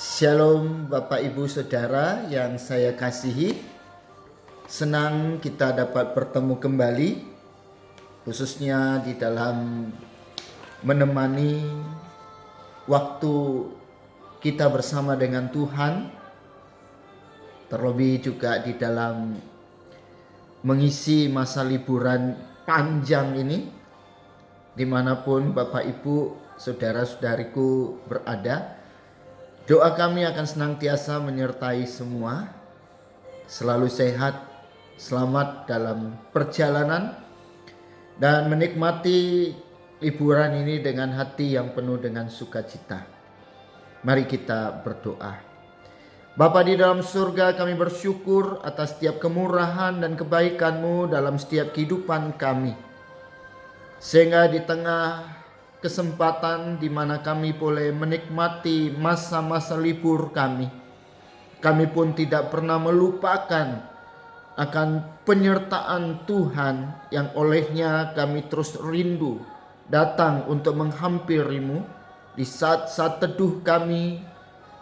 Shalom Bapak Ibu Saudara yang saya kasihi. Senang kita dapat bertemu kembali, khususnya di dalam menemani waktu kita bersama dengan Tuhan. Terlebih juga di dalam mengisi masa liburan panjang ini, dimanapun Bapak Ibu Saudara-saudariku berada. Doa kami akan senantiasa menyertai semua, selalu sehat, selamat dalam perjalanan, dan menikmati liburan ini dengan hati yang penuh dengan sukacita. Mari kita berdoa. Bapa di dalam surga, kami bersyukur atas setiap kemurahan dan kebaikan-Mu dalam setiap kehidupan kami. Sehingga di tengah kesempatan di mana kami boleh menikmati masa-masa libur kami pun tidak pernah melupakan akan penyertaan Tuhan yang olehnya kami terus rindu datang untuk menghampiri-Mu di saat-saat teduh kami,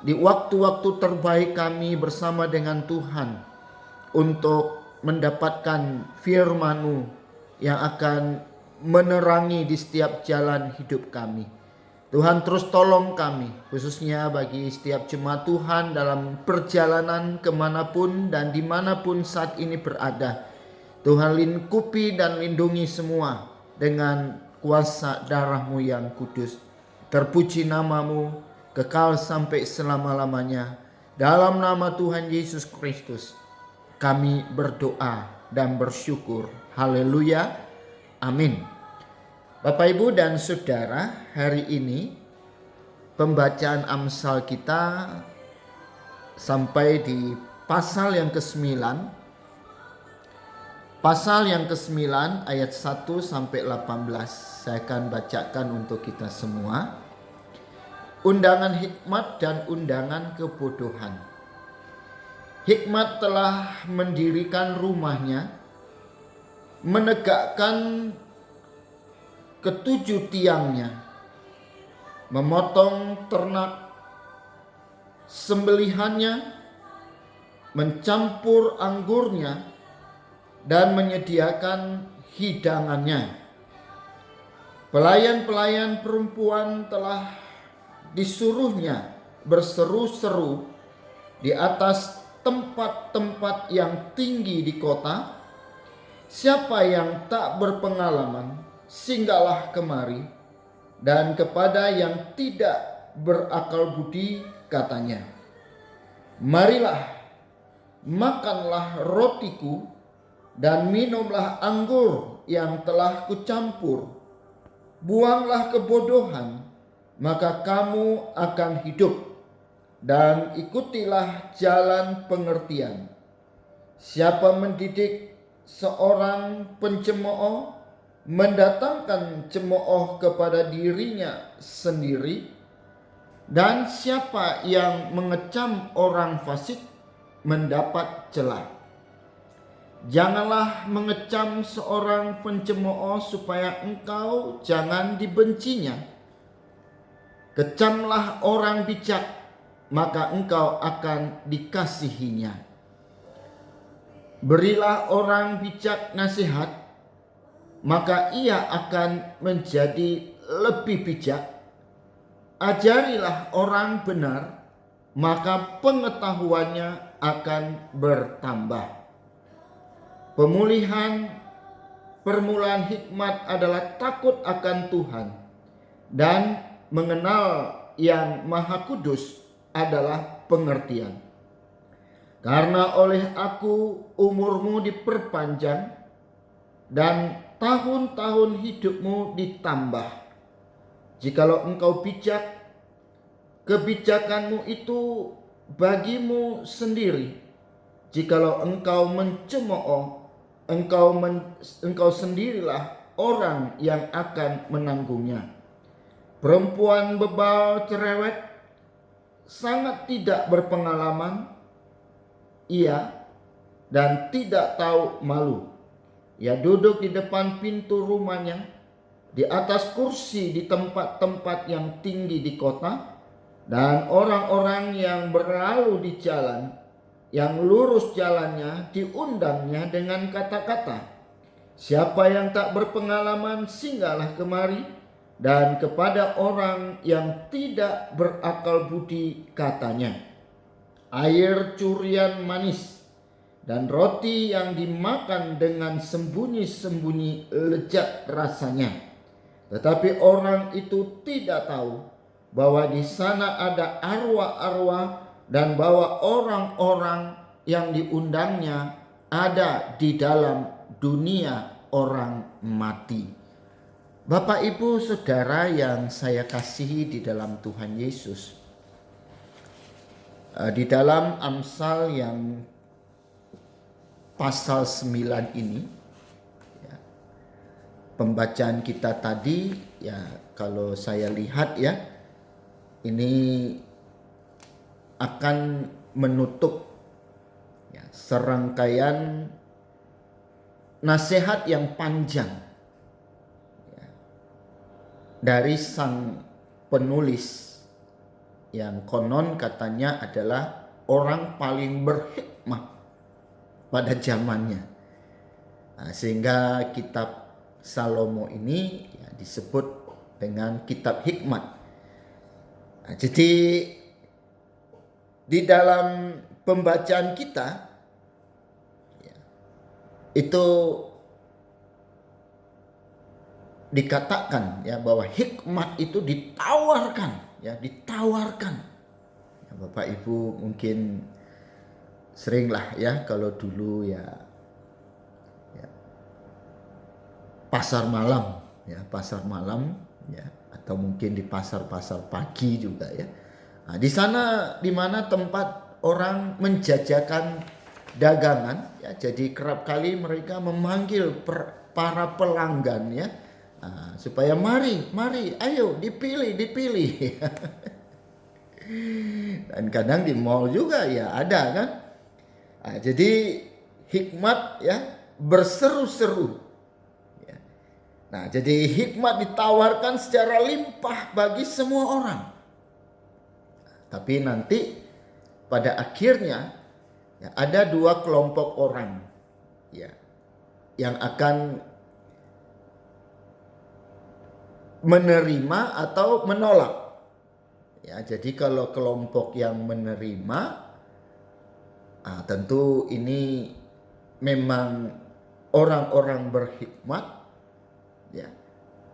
di waktu-waktu terbaik kami bersama dengan Tuhan untuk mendapatkan firman-Mu yang akan menerangi di setiap jalan hidup kami. Tuhan terus tolong kami, khususnya bagi setiap jemaat Tuhan dalam perjalanan kemanapun dan dimanapun saat ini berada. Tuhan lingkupi dan lindungi semua dengan kuasa darah-Mu yang kudus. Terpuji nama-Mu kekal sampai selama-lamanya. Dalam nama Tuhan Yesus Kristus kami berdoa dan bersyukur. Haleluya. Amin. Bapak, Ibu, dan Saudara, hari ini pembacaan Amsal kita sampai di pasal yang ke-9. Pasal yang ke-9 ayat 1 sampai 18. Saya akan bacakan untuk kita semua. Undangan hikmat dan undangan kebodohan. Hikmat telah mendirikan rumahnya, menegakkan ketujuh tiangnya, memotong ternak sembelihannya, mencampur anggurnya, dan menyediakan hidangannya. Pelayan-pelayan perempuan telah disuruhnya berseru-seru di atas tempat-tempat yang tinggi di kota. Siapa yang tak berpengalaman, singgahlah kemari, dan kepada yang tidak berakal budi katanya, marilah, makanlah rotiku, dan minumlah anggur yang telah kucampur. Buanglah kebodohan, maka kamu akan hidup, dan ikutilah jalan pengertian. Siapa mendidik seorang pencemooh, mendatangkan cemooh kepada dirinya sendiri, dan siapa yang mengecam orang fasik mendapat celah. Janganlah mengecam seorang pencemooh supaya engkau jangan dibencinya. Kecamlah orang bijak, maka engkau akan dikasihinya. Berilah orang bijak nasihat, maka ia akan menjadi lebih bijak. Ajarilah orang benar, maka pengetahuannya akan bertambah. Permulaan hikmat adalah takut akan Tuhan, dan mengenal yang Maha Kudus adalah pengertian. Karena oleh aku umurmu diperpanjang dan tahun-tahun hidupmu ditambah. Jikalau engkau bijak, kebijakanmu itu bagimu sendiri. Jikalau engkau mencemooh, engkau sendirilah orang yang akan menanggungnya. Perempuan bebal cerewet, sangat tidak berpengalaman ia, dan tidak tahu malu. Ia duduk di depan pintu rumahnya, di atas kursi di tempat-tempat yang tinggi di kota, Dan orang-orang yang berlalu di jalan, yang lurus jalannya, diundangnya dengan kata-kata, "Siapa yang tak berpengalaman, singgahlah kemari." Dan kepada orang yang tidak berakal budi katanya, "Air curian manis dan roti yang dimakan dengan sembunyi-sembunyi lezat rasanya." Tetapi orang itu tidak tahu bahwa di sana ada arwah-arwah dan bahwa orang-orang yang diundangnya ada di dalam dunia orang mati. Bapak, Ibu, Saudara yang saya kasihi di dalam Tuhan Yesus, di dalam Amsal yang pasal 9 ini, pembacaan kita tadi, ya kalau saya lihat ya, ini akan menutup ya, serangkaian nasihat yang panjang ya, dari sang penulis yang konon katanya adalah orang paling berhikmat pada zamannya. Nah, sehingga kitab Salomo ini ya, disebut dengan kitab hikmat. Nah, jadi di dalam pembacaan kita ya, itu dikatakan ya bahwa hikmat itu ditawarkan ya, ditawarkan. Ya, Bapak Ibu mungkin seringlah ya kalau dulu ya pasar malam ya, pasar malam ya, atau mungkin di pasar-pasar pagi juga ya. Nah, di sana di mana tempat orang menjajakan dagangan ya, jadi kerap kali mereka memanggil para pelanggan ya, supaya mari ayo dipilih. Dan kadang di mall juga ya ada kan. Nah, jadi hikmat ya berseru-seru. Nah, jadi hikmat ditawarkan secara limpah bagi semua orang. Tapi nanti pada akhirnya ya, ada dua kelompok orang ya yang akan menerima atau menolak. Ya, jadi kalau kelompok yang menerima, tentu ini memang orang-orang berhikmat ya,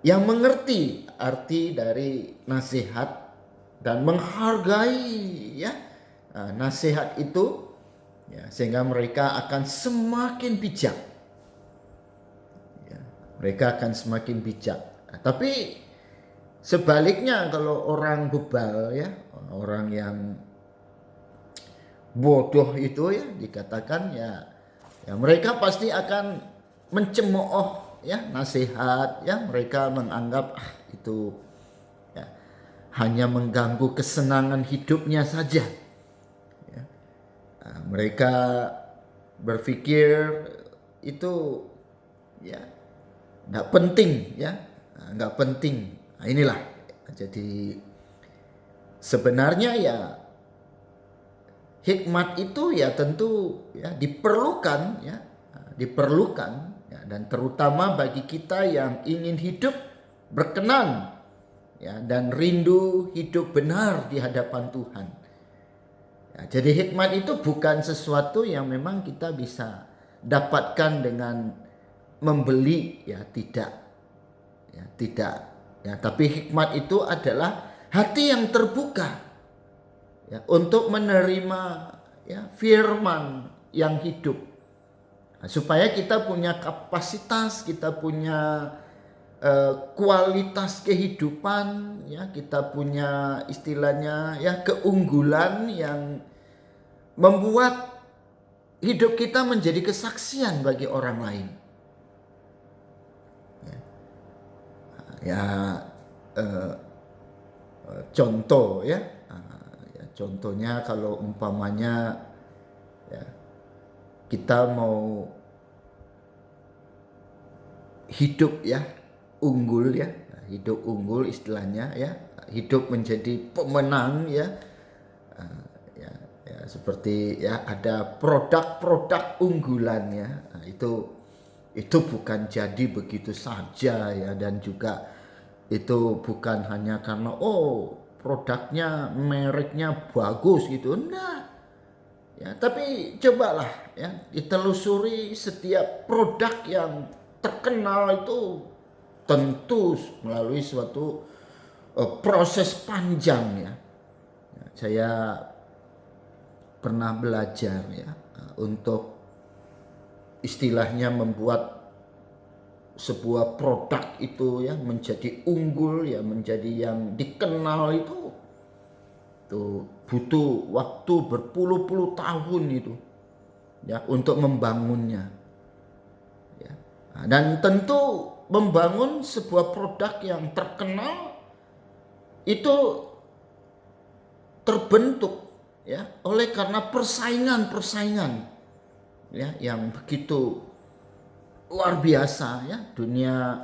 yang mengerti arti dari nasihat dan menghargai ya nasihat itu ya, sehingga mereka akan semakin bijak ya, mereka akan semakin bijak. Nah, tapi sebaliknya kalau orang bebal ya, orang yang bodoh itu ya dikatakan ya mereka pasti akan mencemooh ya nasihat ya, mereka menganggap itu ya hanya mengganggu kesenangan hidupnya saja ya. Mereka berpikir itu ya nggak penting ya, nggak penting. Nah, inilah jadi sebenarnya ya hikmat itu ya tentu ya diperlukan ya, diperlukan ya, dan terutama bagi kita yang ingin hidup berkenan ya, dan rindu hidup benar di hadapan Tuhan. Ya, jadi hikmat itu bukan sesuatu yang memang kita bisa dapatkan dengan membeli ya, tidak ya, tapi hikmat itu adalah hati yang terbuka ya, untuk menerima ya firman yang hidup. Nah, supaya kita punya kapasitas, kita punya kualitas kehidupan ya, kita punya istilahnya ya keunggulan yang membuat hidup kita menjadi kesaksian bagi orang lain. Ya, contoh ya, contohnya kalau umpamanya ya, kita mau hidup ya unggul ya, hidup unggul istilahnya ya, hidup menjadi pemenang ya. Ya, ya seperti ya ada produk-produk unggulannya. Nah, itu bukan jadi begitu saja ya, dan juga itu bukan hanya karena produknya mereknya bagus gitu, enggak. Ya, tapi cobalah ya ditelusuri setiap produk yang terkenal itu tentu melalui suatu proses panjang ya. Saya pernah belajar ya untuk istilahnya membuat sebuah produk itu ya menjadi unggul ya, menjadi yang dikenal itu butuh waktu berpuluh-puluh tahun itu ya untuk membangunnya ya. Dan tentu membangun sebuah produk yang terkenal itu terbentuk ya oleh karena persaingan ya yang begitu luar biasa ya, dunia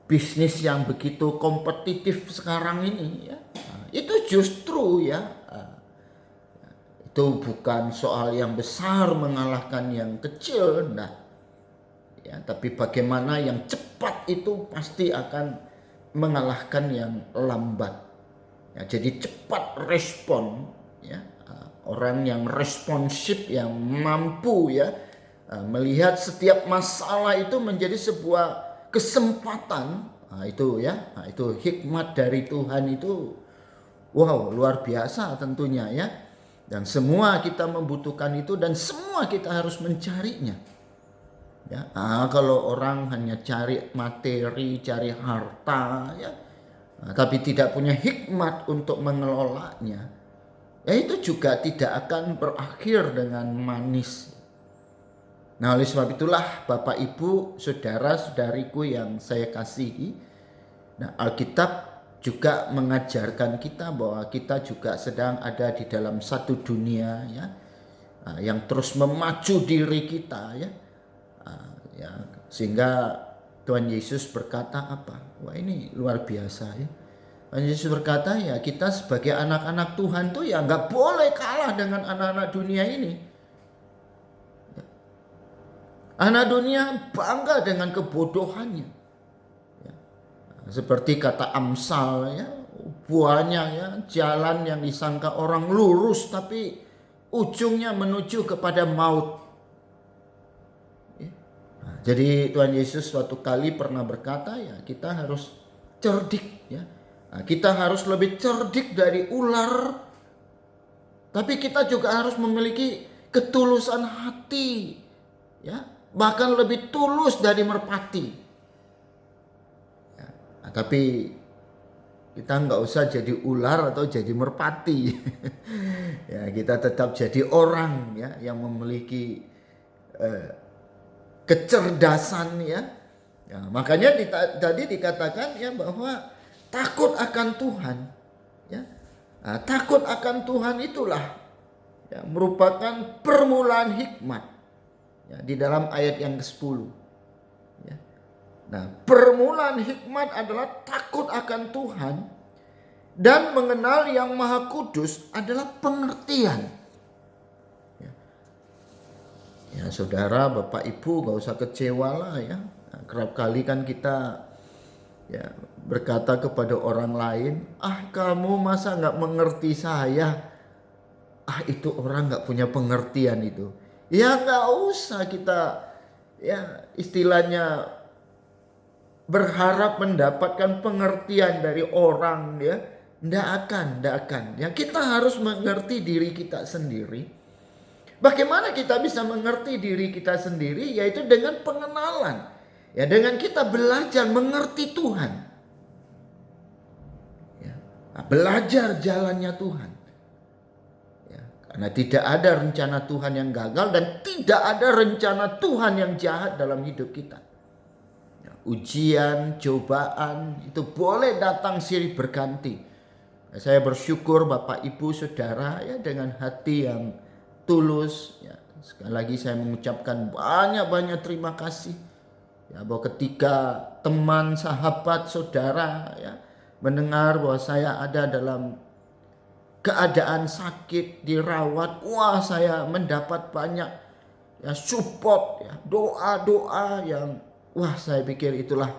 bisnis yang begitu kompetitif sekarang ini ya. Itu justru ya itu bukan soal yang besar mengalahkan yang kecil, nah ya, tapi bagaimana yang cepat itu pasti akan mengalahkan yang lambat ya. Jadi cepat respon ya, orang yang responsif, yang mampu ya melihat setiap masalah itu menjadi sebuah kesempatan. Itu ya, itu hikmat dari Tuhan itu. Wow, luar biasa tentunya ya. Dan semua kita membutuhkan itu, dan semua kita harus mencarinya. Ya, kalau orang hanya cari materi, cari harta ya, tapi tidak punya hikmat untuk mengelolanya, ya itu juga tidak akan berakhir dengan manis. Nah, oleh sebab itulah Bapak Ibu, saudara-saudariku yang saya kasihi, nah Alkitab juga mengajarkan kita bahwa kita juga sedang ada di dalam satu dunia ya, yang terus memacu diri kita ya, ya sehingga Tuhan Yesus berkata apa? Wah, ini luar biasa ya. Tuhan Yesus berkata ya, kita sebagai anak-anak Tuhan tuh ya nggak boleh kalah dengan anak-anak dunia ini. Anak dunia bangga dengan kebodohannya. Ya. Seperti kata Amsal ya, buahnya ya jalan yang disangka orang lurus tapi ujungnya menuju kepada maut. Ya. Nah, jadi Tuhan Yesus suatu kali pernah berkata ya, kita harus cerdik ya. Nah, kita harus lebih cerdik dari ular. Tapi kita juga harus memiliki ketulusan hati ya. Bahkan lebih tulus dari merpati ya, tapi kita nggak usah jadi ular atau jadi merpati. Ya, kita tetap jadi orang ya yang memiliki kecerdasan ya. Ya, makanya tadi dikatakan ya bahwa takut akan Tuhan ya. Nah, takut akan Tuhan itulah ya merupakan permulaan hikmat. Ya, di dalam ayat yang ke-10 ya. Nah, permulaan hikmat adalah takut akan Tuhan, dan mengenal yang Maha Kudus adalah pengertian ya. Ya saudara, Bapak Ibu gak usah kecewa lah ya. Nah, kerap kali kan kita ya berkata kepada orang lain, kamu masa gak mengerti saya. Itu orang gak punya pengertian itu. Ya nggak usah kita ya istilahnya berharap mendapatkan pengertian dari orang ya. Nggak akan. Ya kita harus mengerti diri kita sendiri. Bagaimana kita bisa mengerti diri kita sendiri? Yaitu dengan pengenalan. Ya dengan kita belajar mengerti Tuhan. Ya, belajar jalannya Tuhan. Karena tidak ada rencana Tuhan yang gagal, dan tidak ada rencana Tuhan yang jahat dalam hidup kita. Ya, ujian, cobaan itu boleh datang silih berganti. Ya, saya bersyukur Bapak Ibu Saudara ya dengan hati yang tulus. Ya, sekali lagi saya mengucapkan banyak-banyak terima kasih Ya, bahwa ketika teman, sahabat, saudara ya mendengar bahwa saya ada dalam keadaan sakit, dirawat, wah saya mendapat banyak ya support ya, doa-doa yang wah saya pikir itulah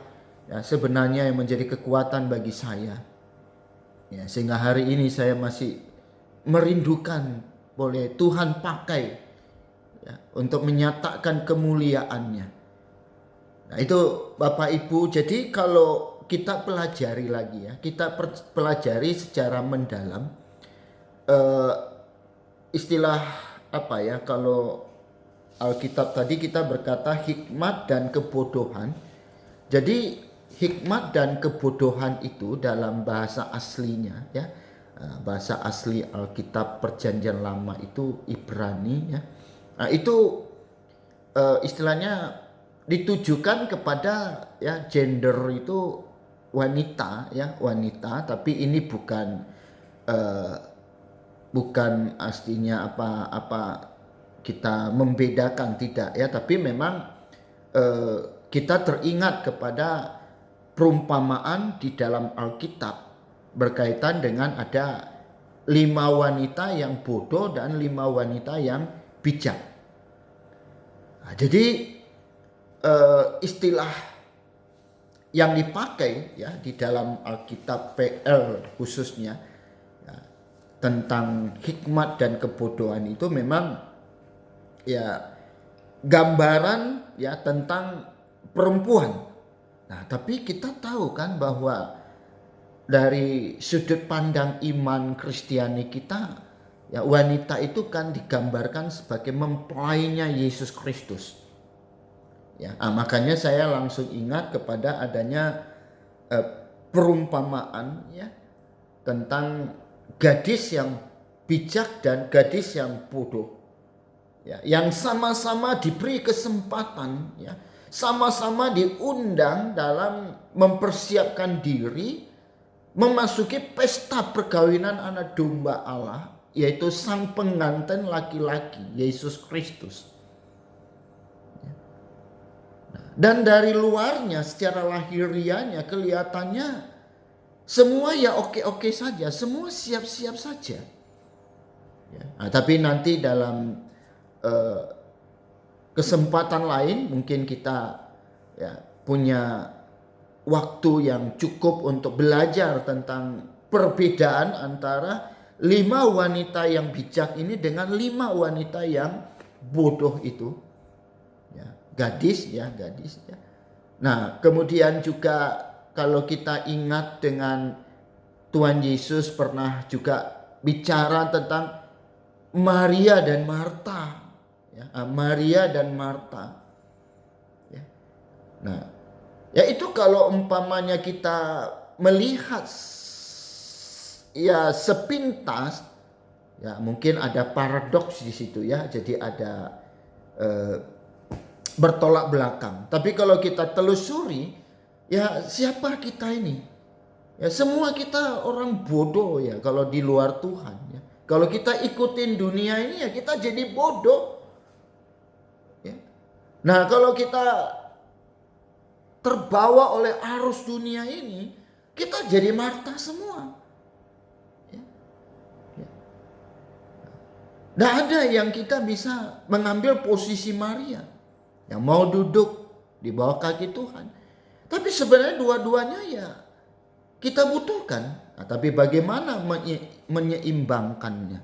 ya sebenarnya yang menjadi kekuatan bagi saya. Ya, sehingga hari ini saya masih merindukan boleh Tuhan pakai ya, untuk menyatakan kemuliaannya. Nah itu Bapak Ibu, jadi kalau kita pelajari lagi ya, kita pelajari secara mendalam eh, istilah apa ya, kalau Alkitab tadi kita berkata hikmat dan kebodohan. Jadi hikmat dan kebodohan itu dalam bahasa aslinya ya, bahasa asli Alkitab Perjanjian Lama itu Ibrani ya. Nah, itu istilahnya ditujukan kepada ya gender itu wanita ya, wanita, tapi ini eh, bukan aslinya apa kita membedakan, tidak ya, tapi memang kita teringat kepada perumpamaan di dalam Alkitab berkaitan dengan ada 5 wanita yang bodoh dan 5 wanita yang bijak. Nah, jadi istilah yang dipakai ya di dalam Alkitab PL khususnya ya, tentang hikmat dan kebodohan itu memang ya gambaran ya tentang perempuan. Nah, tapi kita tahu kan bahwa dari sudut pandang iman Kristiani kita ya wanita itu kan digambarkan sebagai mempelainya Yesus Kristus. Ya, makanya saya langsung ingat kepada adanya perumpamaan ya tentang gadis yang bijak dan gadis yang bodoh. Ya, yang sama-sama diberi kesempatan ya, sama-sama diundang dalam mempersiapkan diri memasuki pesta perkawinan anak domba Allah, yaitu sang pengantin laki-laki Yesus Kristus. Dan dari luarnya secara lahiriahnya kelihatannya semua ya oke-oke saja, semua siap-siap saja. Ya, nah, tapi nanti dalam kesempatan lain mungkin kita ya punya waktu yang cukup untuk belajar tentang perbedaan antara 5 wanita yang bijak ini dengan 5 wanita yang bodoh itu. Ya, gadis ya. Nah, kemudian juga kalau kita ingat dengan Tuhan Yesus pernah juga bicara tentang Maria dan Marta. Ya, Maria dan Marta. Ya. Nah, ya itu kalau umpamanya kita melihat ya sepintas, ya mungkin ada paradoks di situ ya. Jadi ada bertolak belakang. Tapi kalau kita telusuri, ya siapa kita ini? Ya semua kita orang bodoh ya kalau di luar Tuhan ya. Kalau kita ikutin dunia ini ya kita jadi bodoh. Ya. Nah, kalau kita terbawa oleh arus dunia ini, kita jadi Marta semua. Ya. Ya. Nah, ada yang kita bisa mengambil posisi Maria yang mau duduk di bawah kaki Tuhan. Tapi sebenarnya dua-duanya ya kita butuhkan. Nah, tapi bagaimana menyeimbangkannya?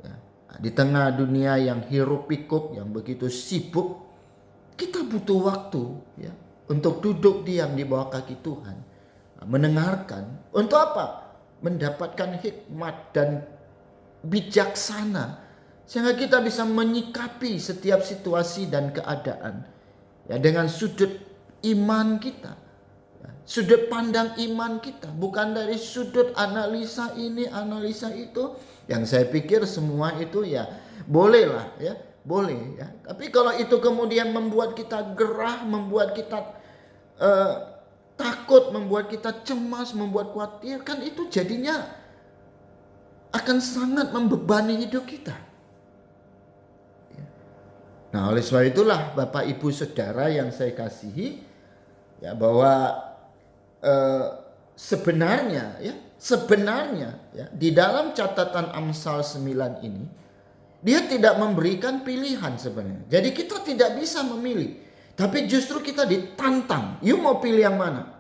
Ya, di tengah dunia yang hiruk pikuk, yang begitu sibuk, kita butuh waktu ya untuk duduk diam di bawah kaki Tuhan, mendengarkan. Untuk apa? Mendapatkan hikmat dan bijaksana sehingga kita bisa menyikapi setiap situasi dan keadaan ya dengan sudut iman kita, ya, sudut pandang iman kita, bukan dari sudut analisa ini analisa itu. Yang saya pikir semua itu ya bolehlah ya, boleh ya. Tapi kalau itu kemudian membuat kita gerah, membuat kita takut, membuat kita cemas, membuat khawatir, kan itu jadinya akan sangat membebani hidup kita. Nah, oleh sebab itulah Bapak Ibu Saudara yang saya kasihi, ya, bahwa sebenarnya ya di dalam catatan Amsal 9 ini dia tidak memberikan pilihan sebenarnya. Jadi kita tidak bisa memilih, tapi justru kita ditantang. You mau pilih yang mana?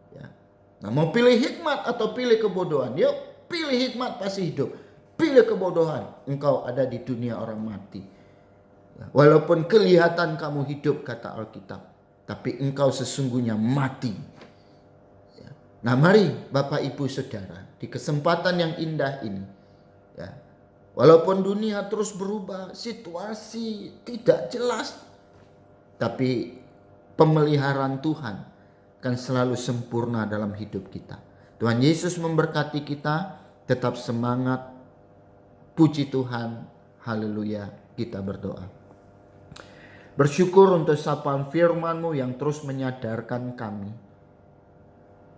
Ya. Nah, mau pilih hikmat atau pilih kebodohan? Yuk, pilih hikmat pasti hidup. Pilih kebodohan, engkau ada di dunia orang mati. Ya. Walaupun kelihatan kamu hidup, kata Alkitab, tapi engkau sesungguhnya mati. Ya. Nah, mari Bapak Ibu Saudara, di kesempatan yang indah ini, ya, walaupun dunia terus berubah, situasi tidak jelas, tapi pemeliharaan Tuhan akan selalu sempurna dalam hidup kita. Tuhan Yesus memberkati kita, tetap semangat, puji Tuhan, haleluya, kita berdoa. Bersyukur untuk sapaan firman-Mu yang terus menyadarkan kami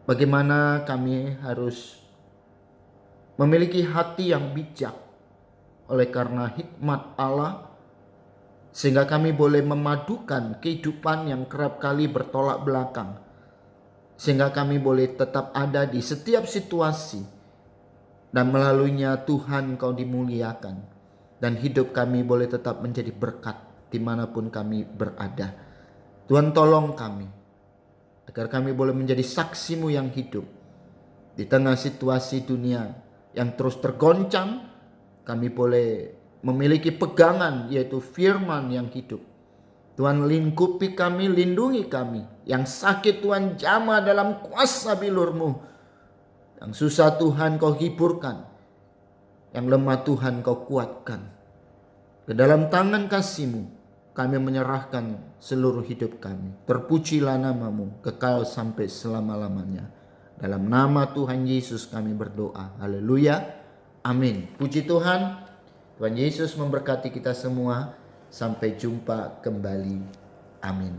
bagaimana kami harus memiliki hati yang bijak oleh karena hikmat Allah, sehingga kami boleh memadukan kehidupan yang kerap kali bertolak belakang, sehingga kami boleh tetap ada di setiap situasi, dan melaluinya Tuhan Kau dimuliakan, dan hidup kami boleh tetap menjadi berkat dimanapun kami berada. Tuhan, tolong kami agar kami boleh menjadi saksi-Mu yang hidup di tengah situasi dunia yang terus tergoncang. Kami boleh memiliki pegangan, yaitu firman yang hidup. Tuhan, lingkupi kami, lindungi kami. Yang sakit Tuhan jamah dalam kuasa bilur-Mu. Yang susah Tuhan Kau hiburkan, yang lemah Tuhan Kau kuatkan. Ke dalam tangan kasih-Mu kami menyerahkan seluruh hidup kami. Terpujilah nama-Mu kekal sampai selama-lamanya. Dalam nama Tuhan Yesus kami berdoa. Haleluya. Amin. Puji Tuhan. Tuhan Yesus memberkati kita semua. Sampai jumpa kembali. Amin.